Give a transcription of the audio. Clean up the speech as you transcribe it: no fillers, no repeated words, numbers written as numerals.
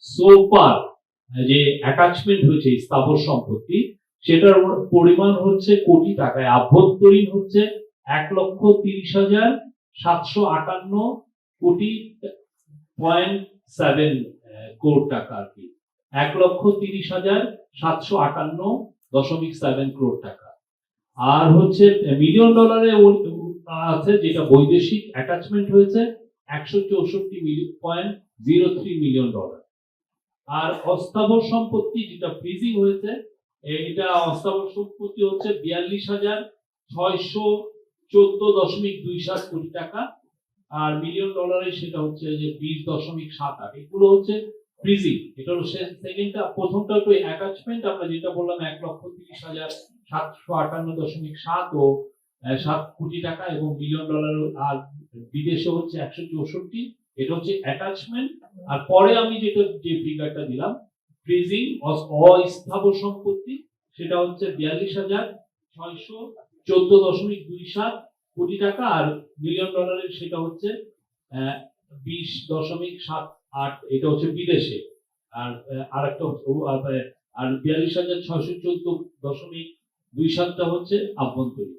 সোফার যে অ্যাটাচমেন্ট হয়েছে স্থাবর সম্পত্তি সেটার পরিমাণ হচ্ছে কোটি টাকায়, আভ্যন্তরীণ হচ্ছে 1,30,758,7 কোটি টাকা আর কি, 1,30,758.7 কোটি টাকা। আর হচ্ছে মিলিয়ন ডলারে আছে যেটা বৈদেশিক অ্যাটাচমেন্ট হয়েছে 164.03 মিলিয়ন ডলার। আর অস্থাবর সম্পত্তি যেটা ফ্রিজিং হয়েছে, এটা অস্থাবর সম্পত্তি হচ্ছে 42,614.27 কোটি টাকা। আর মিলিয়ন ডলারে সেটা হচ্ছে যে 20.78। এগুলো হচ্ছে ফ্রিজিং। এটা হলো সেকেন্ডটা। প্রথমটা হলো অ্যাটাচমেন্ট, আমরা যেটা বললাম 1,30,758.7 ও 7 কোটি টাকা এবং মিলিয়ন ডলার। আর বিদেশে হচ্ছে 164। এটা হচ্ছে অ্যাটাচমেন্ট। আর পরে আমি যেটা যে ফিগারটা দিলাম ফ্রিজিং অস্থাবর সম্পত্তি, সেটা হচ্ছে 42,614.27 কোটি টাকা। আর মিলিয়ন ডলারের সেটা হচ্ছে 20.78। এটা হচ্ছে বিদেশে। আর আরেকটা আর 42,614.27টা হচ্ছে আভ্যন্তরীণ।